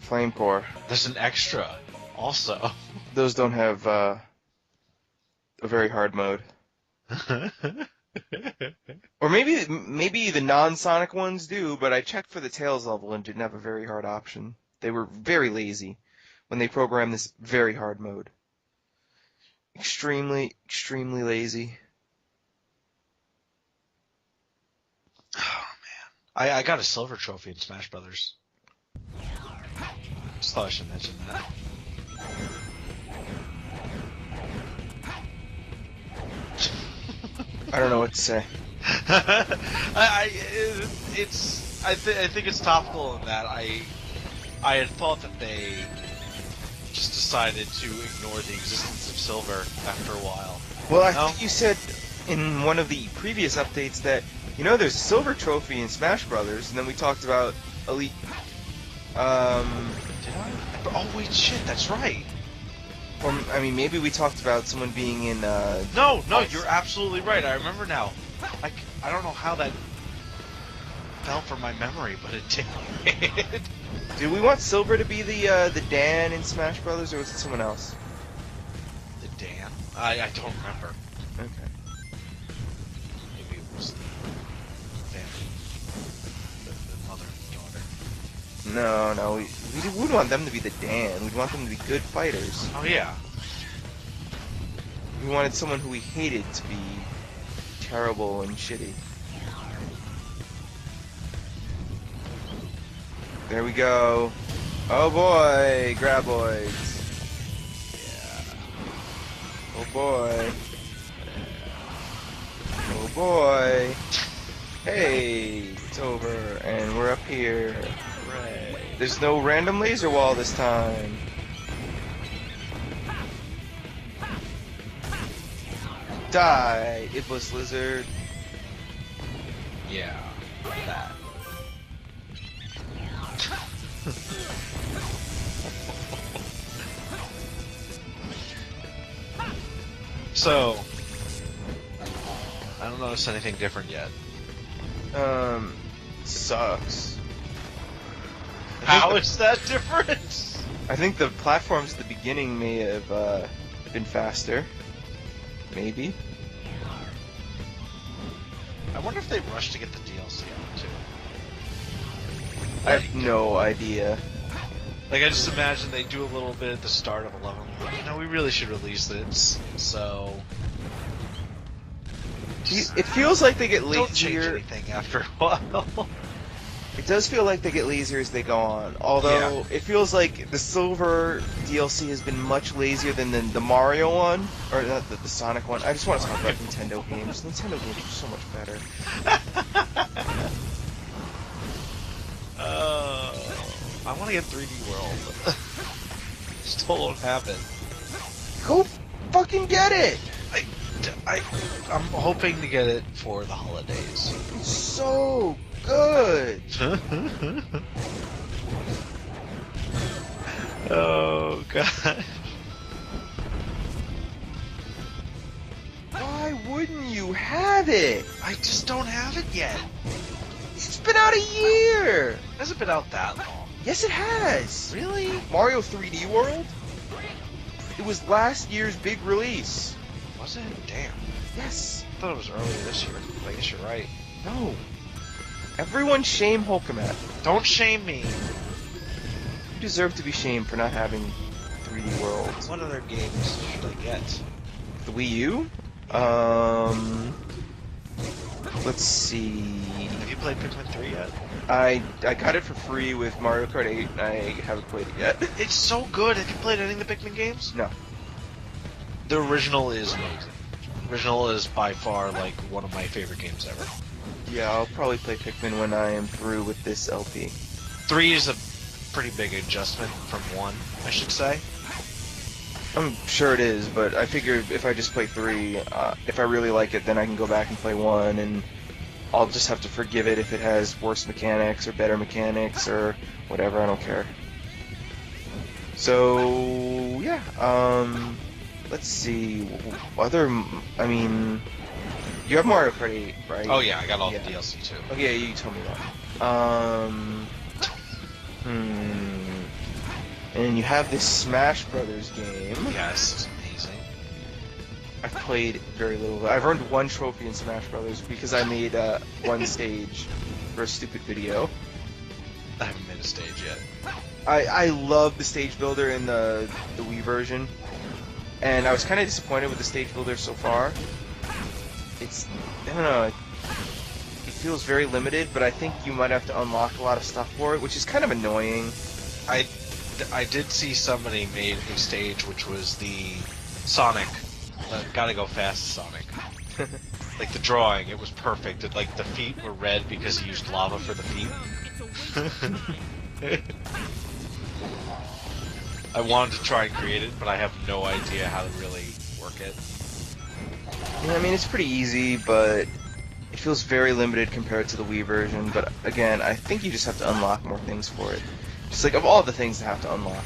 Flame Core. There's an extra, also. Those don't have a very hard mode. Or maybe the non-Sonic ones do, but I checked for the Tails level and didn't have a very hard option. They were very lazy when they programmed this very hard mode. Extremely, extremely lazy. Oh man, I got a silver trophy in Smash Brothers. Just thought I should mention that. I don't know what to say. I think it's topical in that I had thought that they just decided to ignore the existence of silver after a while. Well, I think you said in one of the previous updates that, there's a silver trophy in Smash Brothers, and then we talked about Elite. Did I? Oh wait, shit, that's right. Or, maybe we talked about someone being in, No, you're absolutely right. I remember now. I don't know how that fell from my memory, but it did. Did we want Silver to be the Dan in Smash Brothers, or was it someone else? The Dan? I don't remember. Okay. Maybe it was the family. The mother and daughter. No, we wouldn't want them to be the Dan. We'd want them to be good fighters. Oh, yeah. We wanted someone who we hated to be terrible and shitty. There we go. Oh boy, Graboids. Yeah. Oh boy. Oh boy. Hey, it's over, and we're up here. Hooray. There's no random laser wall this time. Die, Iblis Lizard. Yeah, that. So, I don't notice anything different yet. Sucks. How is that different? I think the platforms at the beginning may have been faster. Maybe. I wonder if they rushed to get the DLC out too. I have no idea. Like, I just imagine they do a little bit at the start of 11. Like, we really should release this. So It feels like they get lazier. don't change anything after a while. It does feel like they get lazier as they go on. Although, It feels like the Silver DLC has been much lazier than the Mario one. Or not the Sonic one. I just want to talk about Nintendo games. Nintendo games are so much better. I want to get 3D World. Still don't have it. Go fucking get it! I'm hoping to get it for the holidays. It's so good! Oh, God. Why wouldn't you have it? I just don't have it yet. It's been out a year! It hasn't been out that long. Yes, it has! Really? Mario 3D World? It was last year's big release. Was it? Damn. Yes. I thought it was earlier this year. I guess you're right. No. Everyone shame Hulkamat. Don't shame me. You deserve to be shamed for not having 3D World. What other games should I get? The Wii U? Let's see. Have you played Pikmin 3 yet? I got it for free with Mario Kart 8, and I haven't played it yet. It's so good. Have you played any of the Pikmin games? No. The original is amazing. Original is by far like one of my favorite games ever. Yeah, I'll probably play Pikmin when I am through with this LP. 3 is a pretty big adjustment from 1, I should say. I'm sure it is, but I figure if I just play 3, if I really like it, then I can go back and play 1, and I'll just have to forgive it if it has worse mechanics or better mechanics or whatever, I don't care. So, yeah, let's see, you have Mario Kart 8, right? Oh yeah, I got all the DLC too. Oh yeah, you told me that. And you have this Smash Brothers game. Yes, it's amazing. I've played very little. I've earned one trophy in Smash Brothers because I made one stage for a stupid video. I haven't made a stage yet. I love the stage builder in the Wii version, and I was kind of disappointed with the stage builder so far. I don't know, it feels very limited, but I think you might have to unlock a lot of stuff for it, which is kind of annoying. I did see somebody made a stage which was the Sonic, gotta go fast Sonic. Like the drawing, it was perfect. Like the feet were red because he used lava for the feet. I wanted to try and create it, but I have no idea how to really work it. Yeah, I mean, it's pretty easy, but it feels very limited compared to the Wii version. But again, I think you just have to unlock more things for it. Just like, of all the things to have to unlock.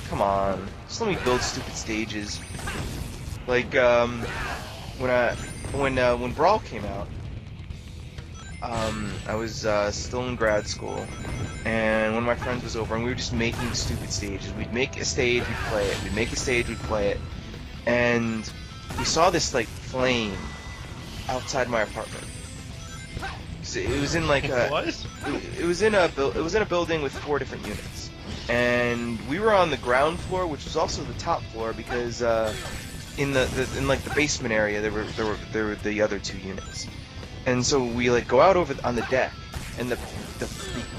Come on. Just let me build stupid stages. Like, when Brawl came out, I was still in grad school, and one of my friends was over, and we were just making stupid stages. We'd make a stage, we'd play it. We'd make a stage, we'd play it. And we saw this, like, flame outside my apartment. It was in like a What? it was in a building with 4 different units, and we were on the ground floor, which was also the top floor because in the basement area there were the other 2 units, and so we like go out on the deck, and the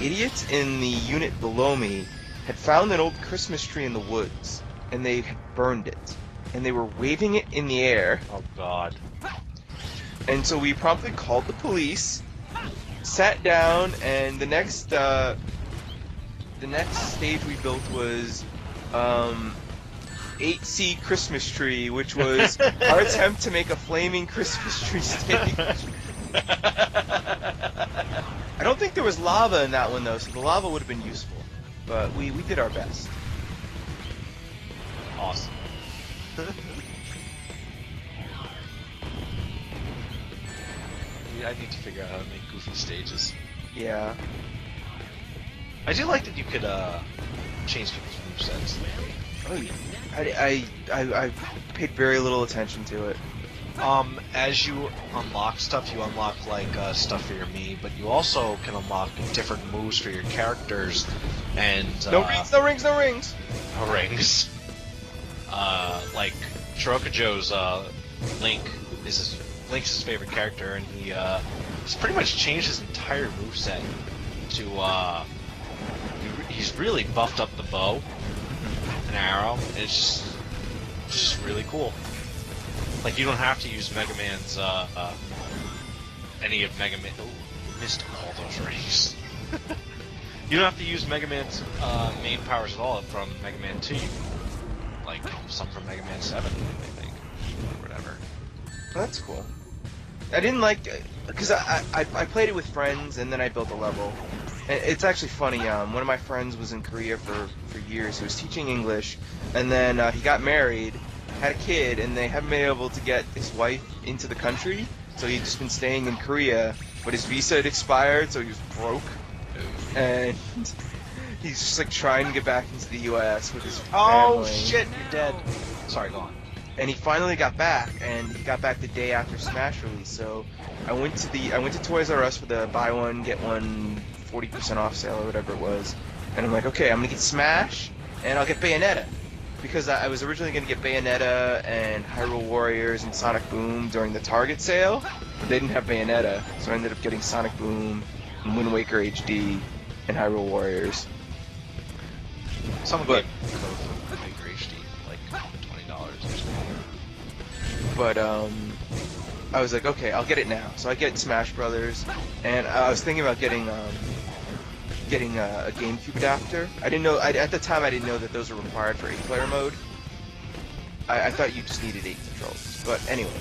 idiots in the unit below me had found an old Christmas tree in the woods, and they had burned it, and they were waving it in the air. Oh God. And so we promptly called the police, sat down, and the next stage we built was 8C Christmas Tree, which was our attempt to make a flaming Christmas tree stage. I don't think there was lava in that one though, so the lava would have been useful. But we did our best. Awesome. I need to figure out how to make goofy stages. Yeah. I do like that you could change people's movesets. Oh yeah. I paid very little attention to it. As you unlock stuff, you unlock like stuff for your Mii, but you also can unlock different moves for your characters. And No rings, no rings, no rings. Rings. Like Shirokajo's Link's his favorite character, and he's pretty much changed his entire moveset to he's really buffed up the bow and arrow, and it's just really cool. Like, you don't have to use Mega Man's any of Mega Man. Oh, missed all those rings. You don't have to use Mega Man's main powers at all from Mega Man 2. Like some from Mega Man 7, I think, or whatever. That's cool. I didn't like, because I played it with friends, and then I built a level. And it's actually funny, one of my friends was in Korea for years. He was teaching English, and then he got married, had a kid, and they haven't been able to get his wife into the country, so he'd just been staying in Korea, but his visa had expired, so he was broke, and he's just like trying to get back into the US with his family. Oh shit, you're dead. Sorry, go on. And he finally got back, and he got back the day after Smash release. So I went to Toys R Us for the buy one get one 40% off sale or whatever it was, and I'm like, okay, I'm gonna get Smash, and I'll get Bayonetta, because I was originally gonna get Bayonetta and Hyrule Warriors and Sonic Boom during the Target sale, but they didn't have Bayonetta, so I ended up getting Sonic Boom, and Wind Waker HD, and Hyrule Warriors. Someone gave me a code for Wind Waker HD, like $20 or something. But I was like, okay, I'll get it now. So I get Smash Brothers, and I was thinking about getting a GameCube adapter. I didn't know at the time I didn't know that those were required for 8-player mode. I thought you just needed 8 controllers. But anyway, I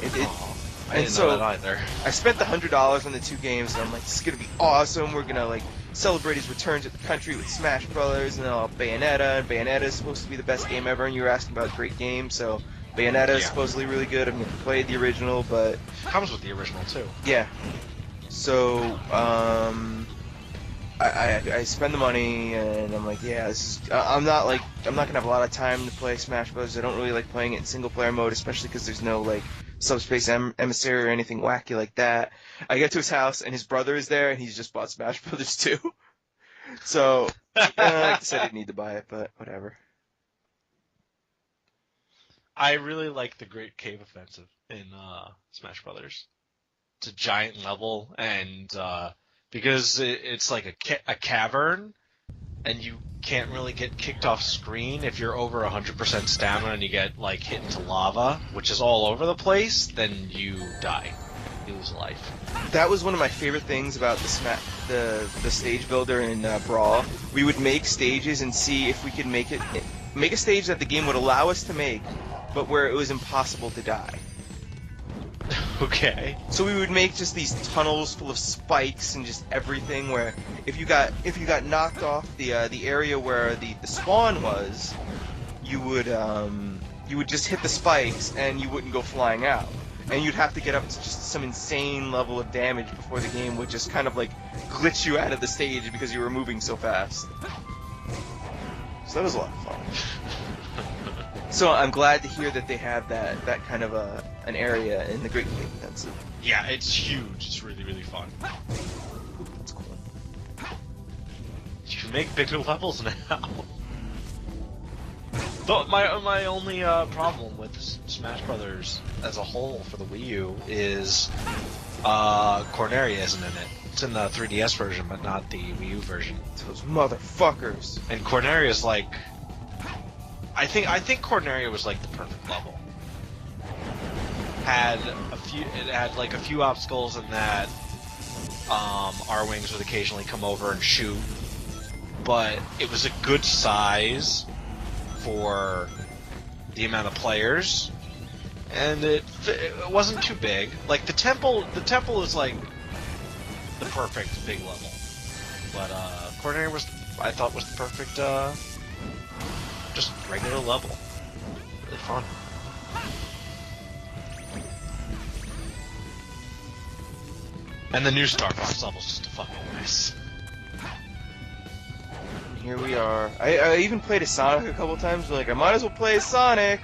didn't know that either. I spent the $100 on the 2 games, and I'm like, this is gonna be awesome. We're gonna like celebrate his return to the country with Smash Brothers, and then I'll have Bayonetta. And Bayonetta is supposed to be the best game ever, and you were asking about great games, so Bayonetta is supposedly really good. I've never played the original, but Comes with the original too. yeah. So I spend the money and I'm like, yeah, this is. I'm not gonna have a lot of time to play Smash Bros. I don't really like playing it in single player mode, especially because there's no like subspace emissary or anything wacky like that. I get to his house and his brother is there and he's just bought Smash Brothers 2. So I said I didn't need to buy it, but whatever. I really like the Great Cave Offensive in Smash Brothers. It's a giant level, and because it's like a cavern, and you can't really get kicked off screen if you're over 100% stamina and you get like hit into lava, which is all over the place, then you die. You lose a life. That was one of my favorite things about the stage builder in Brawl. We would make stages and see if we could make a stage that the game would allow us to make, but where it was impossible to die. Okay. So we would make just these tunnels full of spikes and just everything. Where if you got knocked off the area where the spawn was, you would just hit the spikes and you wouldn't go flying out, and you'd have to get up to just some insane level of damage before the game would just kind of like glitch you out of the stage because you were moving so fast. So that was a lot of fun. So I'm glad to hear that they have that kind of an area in the Great Cave Offensive. Yeah, it's huge. It's really, really fun. That's cool. You can make bigger levels now. Though my only problem with Smash Brothers as a whole for the Wii U is Corneria isn't in it. It's in the 3DS version, but not the Wii U version. Those motherfuckers. And Corneria's like, I think Corneria was like the perfect level. It had like a few obstacles in that R-Wings would occasionally come over and shoot, but it was a good size for the amount of players, and it wasn't too big. Like the temple is like the perfect big level, but Corneria I thought was the perfect just regular level. Really fun. And the new Star Fox level's just a fucking mess. Here we are. I even played a Sonic a couple times. Like, I might as well play as Sonic.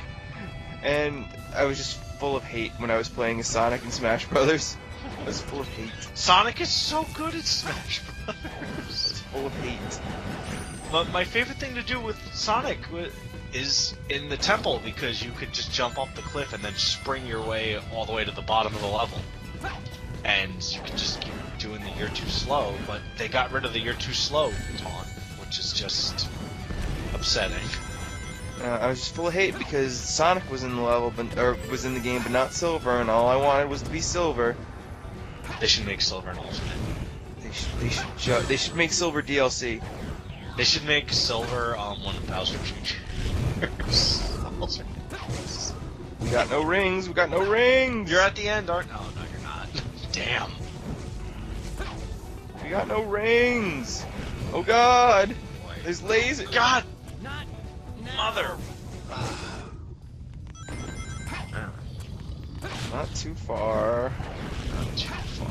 And I was just full of hate when I was playing as Sonic in Smash Brothers. I was full of hate. Sonic is so good at Smash Brothers. I was full of hate. My favorite thing to do with Sonic is in the temple, because you could just jump off the cliff and then spring your way all the way to the bottom of the level. And you could just keep doing the "you're too slow," but they got rid of the "you're too slow" taunt, which is just upsetting. I was just full of hate because Sonic was in the level, was in the game, but not Silver, and all I wanted was to be Silver. They should make Silver an alternate. They should make Silver DLC. They should make Silver one of Bowser Jr.'s alternates. We got no rings. We got no rings. You're at the end, aren't? No, you're not. Damn. We got no rings. Oh God. Boy. There's lasers. God. Not now. Mother. Not too far. Not too far.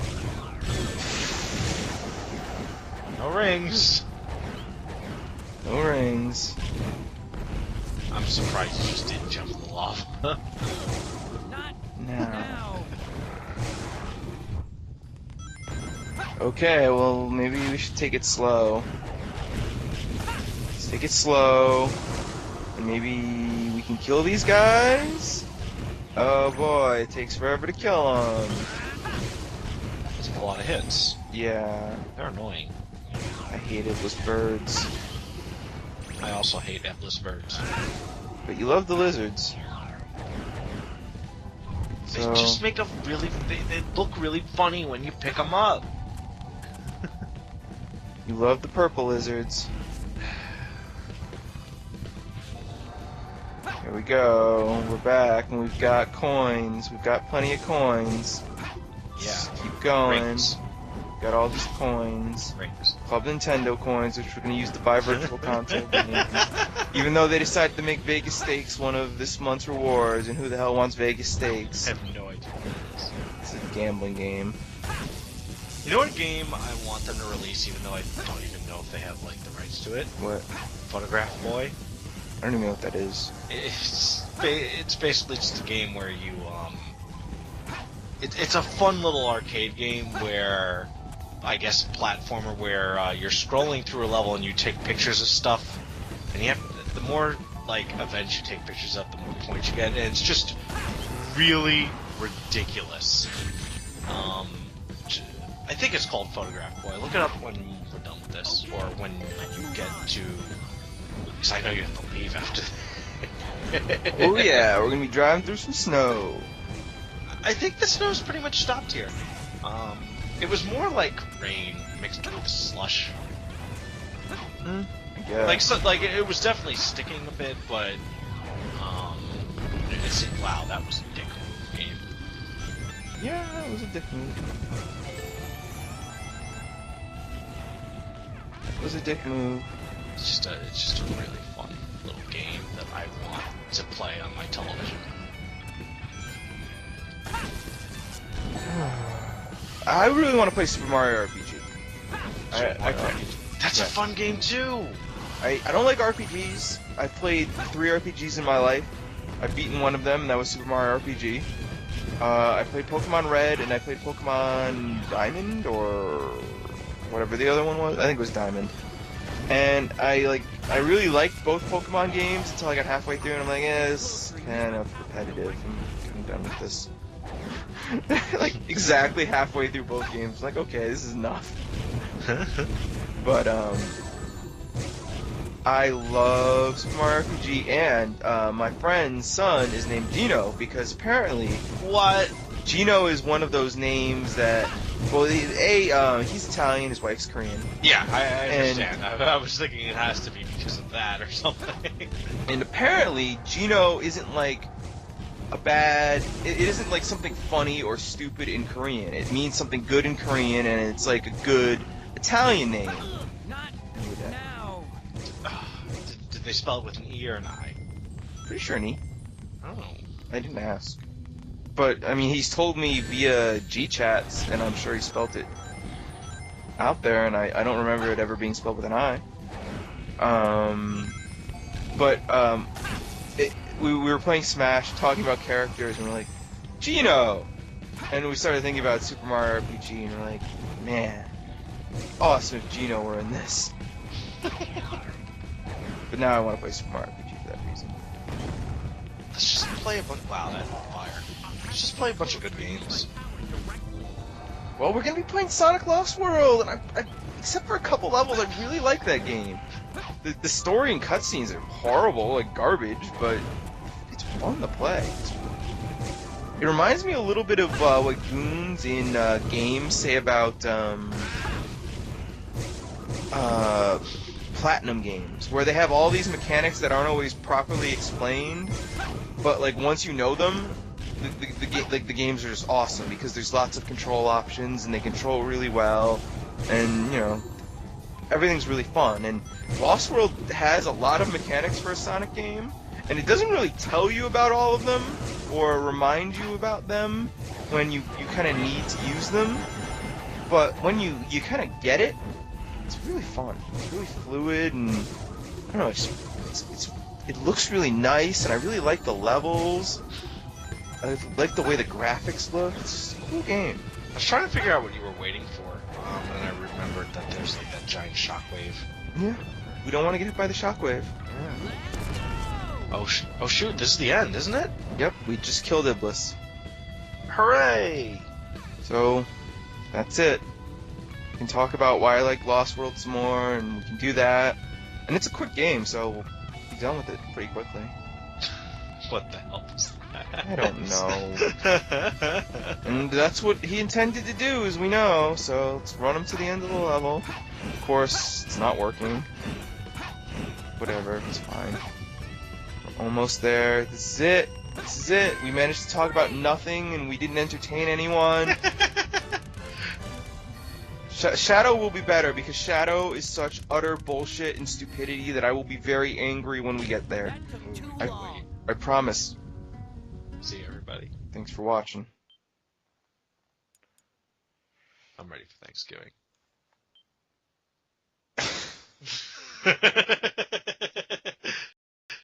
No rings. No rings. I'm surprised you just didn't jump in the lava. Not Now. now. Okay, well, maybe we should take it slow. Let's take it slow. And maybe we can kill these guys? Oh boy, it takes forever to kill them. It's a lot of hits. Yeah, They're annoying. I hate endless birds. I also hate endless birds. But you love the lizards. They So, just make they look really funny when you pick them up. you love the purple lizards. Here we go. We're back, and we've got coins. We've got plenty of coins. Yeah. Just keep going. Rings. Got all these coins. Rings. Club Nintendo coins, which we're going to use to buy virtual console games. Even though they decided to make Vegas Stakes one of this month's rewards, and who the hell wants Vegas Stakes? I have no idea what it is. It's a gambling game. You know what game I want them to release, even though I don't even know if they have like the rights to it? What? Photograph Boy. I don't even know what that is. It's basically just a game where you it's a fun little arcade game where I guess platformer where you're scrolling through a level and you take pictures of stuff, and you have the more like events you take pictures of, the more points you get, and it's just really ridiculous. I think it's called Photograph Boy. Look it up when we're done with this, or when you get to. Because I know you have to leave after. Oh yeah, we're gonna be driving through some snow. I think the snow's pretty much stopped here. It was more like rain mixed with slush. Yeah. Like it was definitely sticking a bit, but wow, that was a dick move game. Yeah, it was a dick move. It was a dick move. It's just a really fun little game that I want to play on my television. I really want to play Super Mario RPG. That's a fun game too. I don't like RPGs. I've played 3 RPGs in my life. I've beaten one of them, and that was Super Mario RPG. I played Pokemon Red, and I played Pokemon Diamond, or whatever the other one was. I think it was Diamond. And I really liked both Pokemon games until I got halfway through, and I'm like, it's kind of repetitive. I'm done with this. Like, exactly halfway through both games, I'm like, okay, this is enough. But, I love Super Mario RPG, and my friend's son is named Gino, because apparently, Gino is one of those names that, well, he's Italian, his wife's Korean. Yeah, I understand. I was thinking it has to be because of that or something. And apparently, Gino isn't like it isn't like something funny or stupid in Korean. It means something good in Korean, and it's like a good Italian name. Not now. Did they spell it with an E or an I? Pretty sure an E. Oh. I didn't ask. But, I mean, he's told me via G-chats, and I'm sure he spelt it out there, and I don't remember it ever being spelled with an I. We were playing Smash, talking about characters, and we're like, Gino! And we started thinking about Super Mario RPG, and we're like, man, awesome if Gino were in this. But now I want to play Super Mario RPG for that reason. Let's just play a bunch. Wow, that's on fire. Let's just play a bunch of good games. Well, we're gonna be playing Sonic Lost World, and I except for a couple levels, I really like that game. The story and cutscenes are horrible, like garbage, but it's fun to play. It reminds me a little bit of what goons in games say about Platinum games, where they have all these mechanics that aren't always properly explained, but like once you know them, the games are just awesome because there's lots of control options and they control really well, and you know, everything's really fun. And Lost World has a lot of mechanics for a Sonic game, and it doesn't really tell you about all of them or remind you about them when you kind of need to use them, but when you kind of get it, it's really fun. It's really fluid, and I don't know, it looks really nice, and I really like the levels. I like the way the graphics look. It's just a cool game. I was trying to figure out what you were waiting for, and I remembered that there's like that giant shockwave. Yeah. We don't want to get hit by the shockwave. Yeah. Oh shoot, this is the end, isn't it? Yep, we just killed Iblis. Hooray! So, that's it. We can talk about why I like Lost World some more, and we can do that. And it's a quick game, so we'll be done with it pretty quickly. What the hell is that? I don't know. And that's what he intended to do, as we know, so let's run him to the end of the level. Of course, it's not working. Whatever, it's fine. We're almost there. This is it. This is it. We managed to talk about nothing, and we didn't entertain anyone. Shadow will be better, because Shadow is such utter bullshit and stupidity that I will be very angry when we get there. That took too long. I promise. See you, everybody. Thanks for watching. I'm ready for Thanksgiving.